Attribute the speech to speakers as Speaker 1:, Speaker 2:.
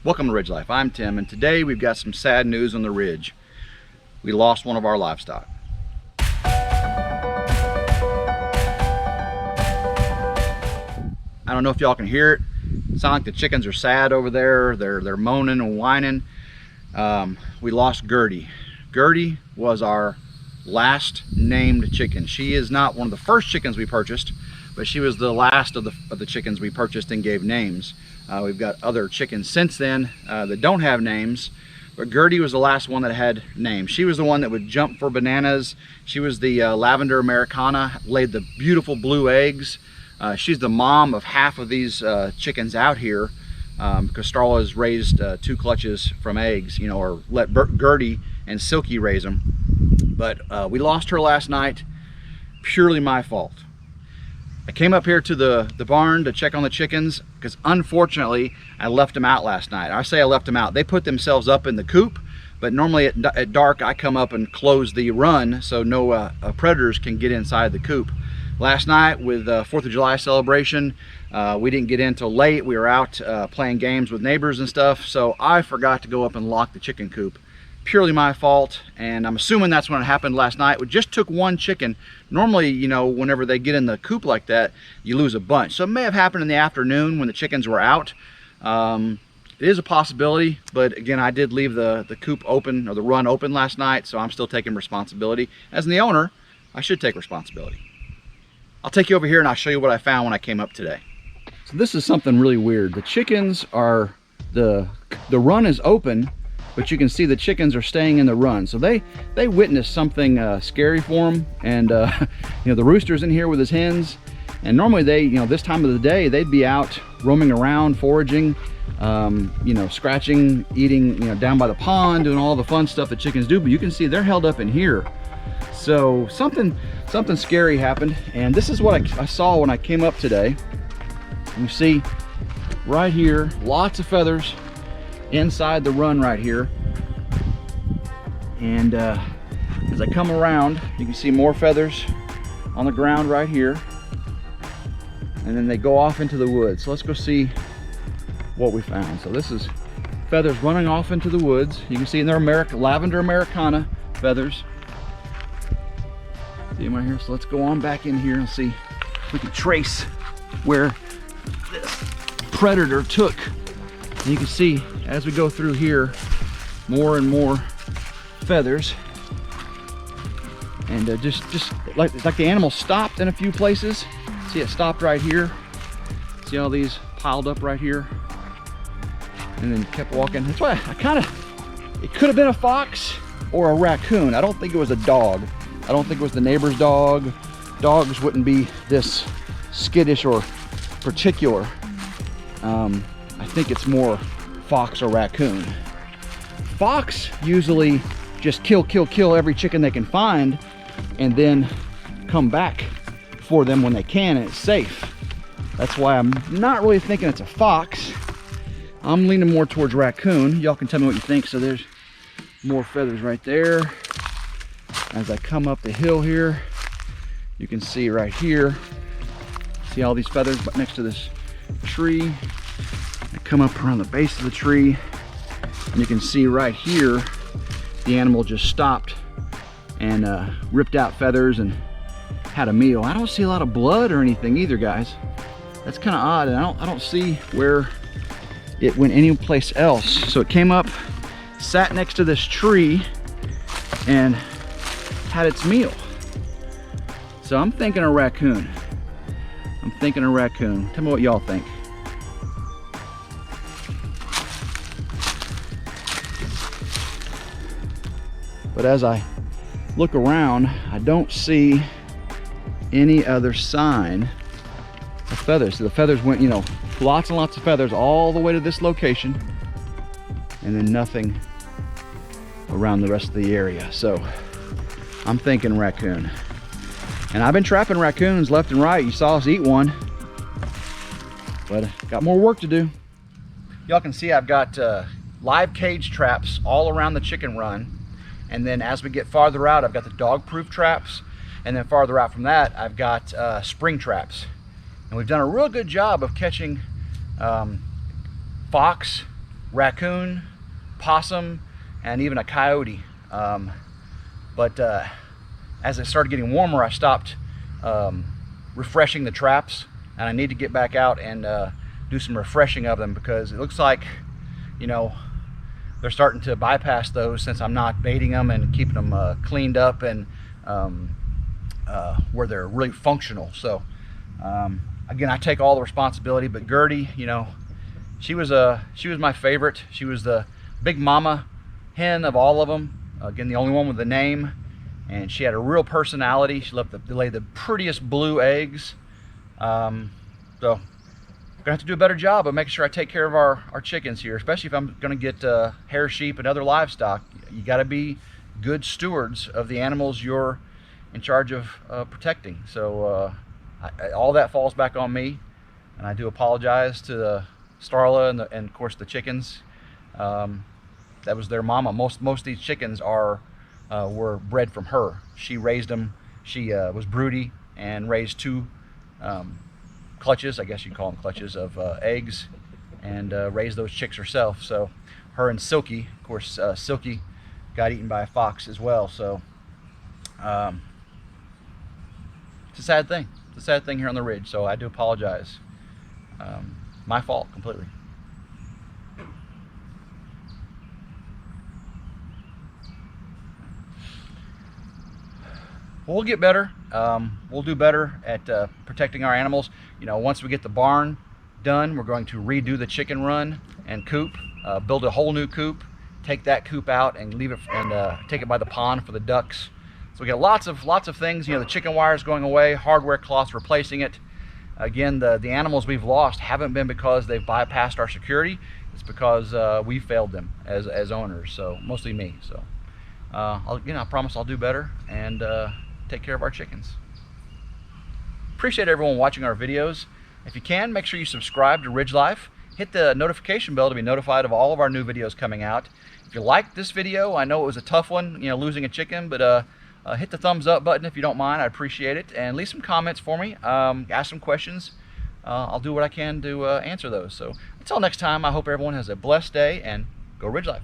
Speaker 1: Welcome to RidgeLife. I'm Tim, and today we've got some sad news on the ridge. We lost one of our livestock. I don't know if y'all can hear it. It sounds like the chickens are sad over there. They're moaning and whining. We lost Gertie. Gertie was our last named chicken. She is not one of the first chickens we purchased, but she was the last of the chickens we purchased and gave names. We've got other chickens since then that don't have names, but Gertie was the last one that had names. She was the one that would jump for bananas. She was the lavender ameraucana, laid the beautiful blue eggs. She's the mom of half of these chickens out here, because Starla has raised 2 clutches from eggs, you know, or let Gertie and Silky raise them. But we lost her last night, purely my fault. I came up here to the barn to check on the chickens because unfortunately I left them out last night. I say I left them out. They put themselves up in the coop, but normally at dark I come up and close the run so no predators can get inside the coop. Last night with 4th of July celebration, we didn't get in till late. We were out playing games with neighbors and stuff, so I forgot to go up and lock the chicken coop. Purely my fault, and I'm assuming that's when it happened last night. We just took 1 chicken. Normally, you know, whenever they get in the coop like that, you lose a bunch. So it may have happened in the afternoon when the chickens were out. It is a possibility, but again, I did leave the coop open, or the run open last night, so I'm still taking responsibility. As the owner, I should take responsibility. I'll take you over here and I'll show you what I found when I came up today. So this is something really weird. The chickens are, the run is open, but you can see the chickens are staying in the run. So they witnessed something scary for them. And you know, the rooster's in here with his hens. And normally they, you know, this time of the day, they'd be out roaming around, foraging, you know, scratching, eating, you know, down by the pond, doing all the fun stuff that chickens do. But you can see they're held up in here. So something scary happened. And this is what I saw when I came up today. You see right here, lots of feathers inside the run right here. And as I come around, you can see more feathers on the ground right here. And then they go off into the woods. So let's go see what we found. So this is feathers running off into the woods. You can see in their lavender ameraucana feathers. See them right here? So let's go on back in here and see if we can trace where this predator took. And you can see as we go through here, more and more feathers. And just like the animal stopped in a few places. See, it stopped right here. See all these piled up right here, and then kept walking. That's why it could have been a fox or a raccoon. I don't think it was a dog. I don't think it was the neighbor's dog. Dogs wouldn't be this skittish or particular. I think it's more fox or raccoon. Fox usually just kill every chicken they can find and then come back for them when they can, and it's safe. That's why I'm not really thinking it's a fox. I'm leaning more towards raccoon. Y'all can tell me what you think. So there's more feathers right there. As I come up the hill here, you can see right here, see all these feathers but next to this tree. I come up around the base of the tree, and you can see right here, the animal just stopped and ripped out feathers and had a meal. I don't see a lot of blood or anything either, guys. That's kind of odd, and I don't see where it went anyplace else. So it came up, sat next to this tree, and had its meal. So I'm thinking a raccoon. I'm thinking a raccoon. Tell me what y'all think. But as I look around, I don't see any other sign of feathers. So the feathers went, you know, lots and lots of feathers all the way to this location, and then nothing around the rest of the area. So I'm thinking raccoon. And I've been trapping raccoons left and right. You saw us eat one, but got more work to do. Y'all can see I've got live cage traps all around the chicken run. And then as we get farther out, I've got the dog-proof traps. And then farther out from that, I've got spring traps. And we've done a real good job of catching fox raccoon, possum, and even a coyote. But as it started getting warmer, I stopped refreshing the traps, and I need to get back out and do some refreshing of them, because it looks like, you know, they're starting to bypass those since I'm not baiting them and keeping them cleaned up and where they're really functional. So again, I take all the responsibility, but Gertie, you know, she was my favorite. She was the big mama hen of all of them. Again, the only one with a name, and she had a real personality. She loved to lay the prettiest blue eggs. So I'm gonna have to do a better job of making sure I take care of our chickens here, especially if I'm gonna get hair sheep and other livestock. You gotta be good stewards of the animals you're in charge of protecting. So all that falls back on me, and I do apologize to Starla and of course the chickens. That was their mama. Most of these chickens were bred from her. She raised them. She was broody and raised 2 clutches, I guess you'd call them clutches, of eggs, and raised those chicks herself. So her and Silky, of course, Silky got eaten by a fox as well. So it's a sad thing. It's a sad thing here on the ridge. So I do apologize. My fault completely. We'll get better. We'll do better at protecting our animals. You know, once we get the barn done, we're going to redo the chicken run and coop, build a whole new coop, take that coop out and leave it and take it by the pond for the ducks. So we got lots of things. You know, the chicken wire is going away, hardware cloths replacing it. Again, the animals we've lost haven't been because they've bypassed our security. It's because we failed them as owners. So mostly me. So I promise I'll do better and take care of our chickens. Appreciate everyone watching our videos. If you can, make sure you subscribe to RidgeLife. Hit the notification bell to be notified of all of our new videos coming out. If you liked this video, I know it was a tough one, you know, losing a chicken, but hit the thumbs up button if you don't mind. I appreciate it. And leave some comments for me. Ask some questions. I'll do what I can to answer those. So until next time, I hope everyone has a blessed day, and go RidgeLife.